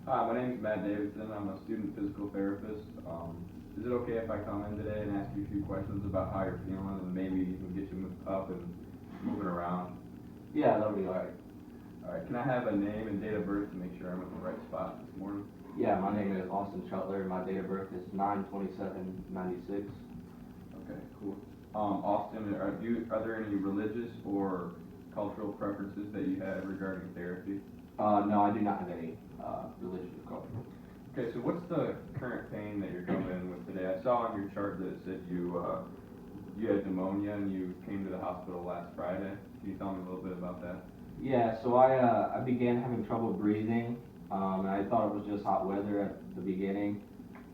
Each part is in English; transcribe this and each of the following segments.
Hi, my name is Matt Davidson. I'm a student physical therapist. Is it okay if I come in today and ask you a few questions about how you're feeling and maybe even get you up and moving around? Yeah, that'll be alright. All right, can I have a name and date of birth to make sure I'm in the right spot this morning? Yeah, my name is Shutler. My date of birth is 9/27/96. Okay, cool. Austin, are there any religious or cultural preferences that you have regarding therapy? No, I do not have any religious or cultural. Okay, so what's the current pain that you're coming in with today? I saw on your chart that it said you had pneumonia and you came to the hospital last Friday. Can you tell me a little bit about that? Yeah, so I began having trouble breathing, and I thought it was just hot weather at the beginning,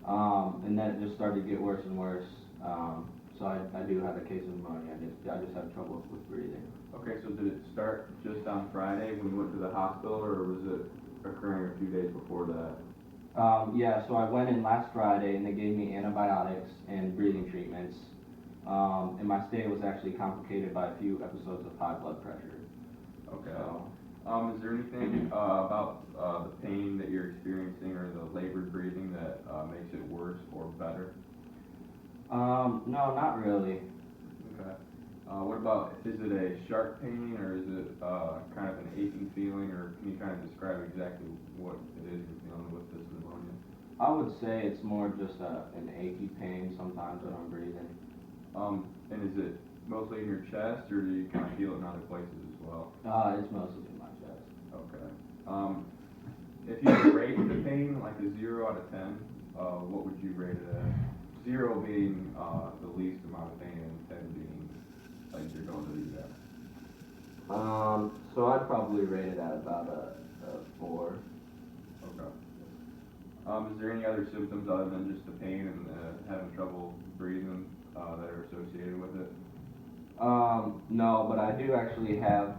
and then it just started to get worse and worse. So I do have a case of pneumonia. I just have trouble with breathing. Okay, so did it start just on Friday when you went to the hospital, or was it occurring a few days before that? Yeah, so I went in last Friday and they gave me antibiotics and breathing treatments. And my stay was actually complicated by a few episodes of high blood pressure. Okay. So, Is there anything about the pain that you're experiencing or the labored breathing that makes it worse or better? no, not really. Okay. What about, is it a sharp pain or is it kind of an aching feeling, or can you kind of describe exactly what it is you're feeling with this pneumonia? I would say it's more just an achy pain sometimes when I'm breathing. And is it mostly in your chest, or do you kind of feel it in other places as well? It's mostly in my chest. Okay. If you rate the pain like a 0 out of 10, what would you rate it as? 0 being the least amount of pain and 10 being like you're going to the ER. So I'd probably rate it at about a 4. Okay. Is there any other symptoms other than just the pain and having trouble breathing that are associated with it? No, but I do actually have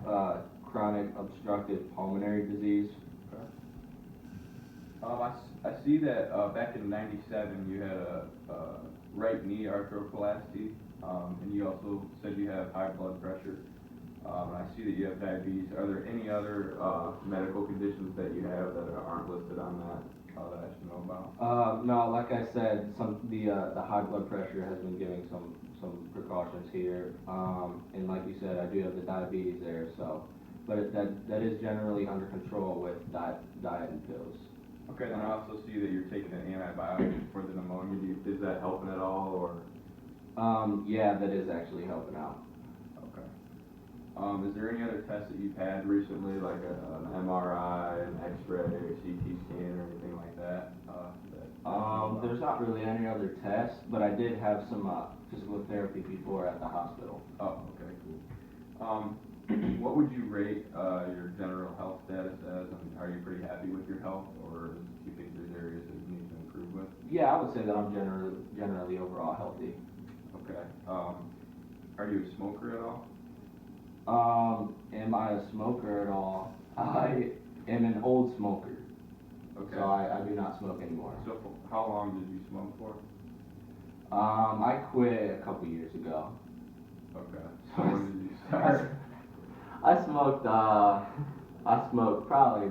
chronic obstructive pulmonary disease. Okay. I see that back in '97 you had a right knee arthroplasty, and you also said you have high blood pressure. I see that you have diabetes. Are there any other medical conditions that you have that aren't listed on that that I should know about? No, like I said, the high blood pressure has been giving some precautions here, and like you said, I do have the diabetes there. So, but that is generally under control with diet and pills. Okay, then I also see that you're taking an antibiotic for the pneumonia. Is that helping at all, or? Yeah, that is actually helping out. Okay. Is there any other tests that you've had recently, like an MRI, an X-ray, a CT scan, or anything like that? There's not really any other tests, but I did have some physical therapy before at the hospital. Oh, okay, cool. What would you rate your general health status as? I mean, are you pretty happy with your health, or do you think there's areas that you need to improve with? Yeah, I would say that I'm generally overall healthy. Okay. Are you a smoker at all? Am I a smoker at all? I am an old smoker. Okay. So I do not smoke anymore. So how long did you smoke for? I quit a couple years ago. Okay. So when did you start? I smoked probably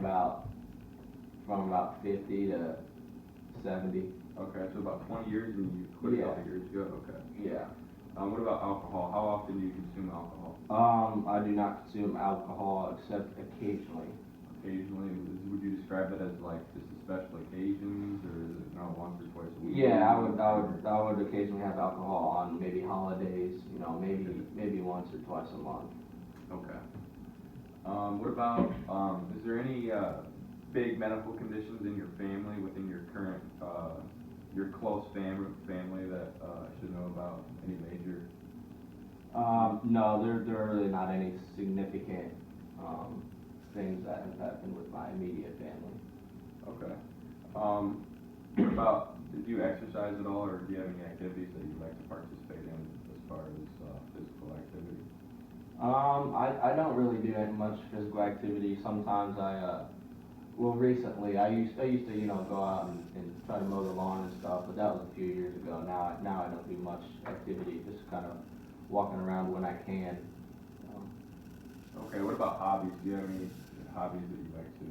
from about 50 to 70. Okay, so about 20 years, and you quit a couple years ago. Okay. Yeah. What about alcohol? How often do you consume alcohol? I do not consume alcohol except occasionally. Occasionally, would you describe it as like just a special occasions, or is it once or twice a week? Yeah, I would occasionally have alcohol on maybe holidays, maybe once or twice a month. Okay. What about, is there any big medical conditions in your family, within your current, your close family that I should know about? Any major? No, there are really not any significant things that have happened with my immediate family. Okay. What about, do you exercise at all, or do you have any activities that you'd like to participate in as far as physical activity? I don't really do much physical activity. Sometimes recently I used to go out and try to mow the lawn and stuff, but that was a few years ago. Now I don't do much activity, just kind of walking around when I can. Okay, what about hobbies? Do you have any hobbies that you like to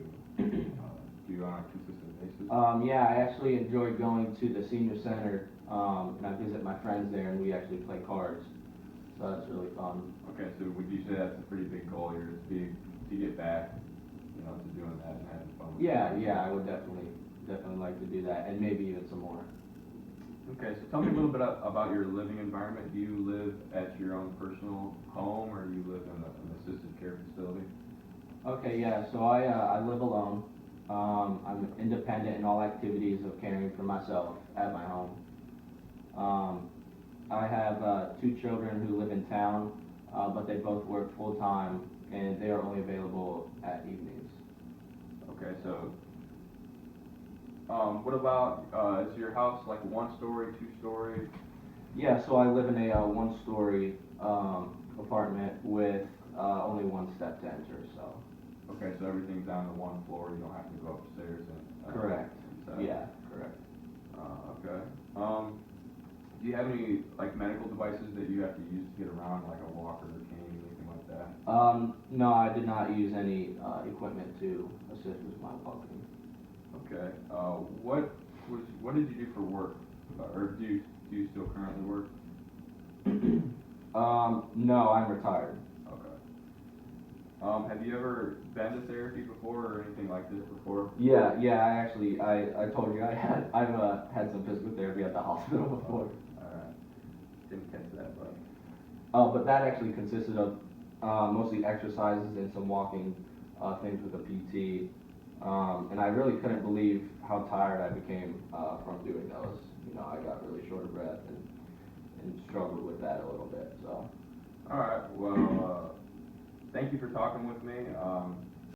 do on a consistent basis? Yeah, I actually enjoy going to the senior center, and I visit my friends there, and we actually play cards. So that's really fun. Okay, so would you say that's a pretty big goal here, to get back, to doing that and having fun with Yeah, friends? yeah, I would definitely like to do that, and maybe even some more. Okay, so tell me a little bit about your living environment. Do you live at your own personal home, or do you live in an assisted care facility? Okay, yeah, so I live alone. I'm independent in all activities of caring for myself at my home. Um, I have two children who live in town, but they both work full time, and they are only available at evenings. Okay, so, what about, is your house like one story, two story? Yeah, so I live in a one-story apartment with only one step to enter, so. Okay, so everything's on the one floor, you don't have to go upstairs and. Correct. inside. Yeah, correct. Okay. Do you have any, like, medical devices that you have to use to get around, like a walker or cane, anything like that? No, I did not use any equipment to assist with my walking. Okay, what did you do for work? Or do you still currently work? No, I'm retired. Okay. Have you ever been to therapy before or anything like this before? Yeah, I told you I've had some physical therapy at the hospital before. Alright, didn't catch that, but, But that actually consisted of mostly exercises and some walking things with a PT. And I really couldn't believe how tired I became from doing those. You know, I got really short of breath and struggled with that a little bit. So. alright, well, thank you for talking with me.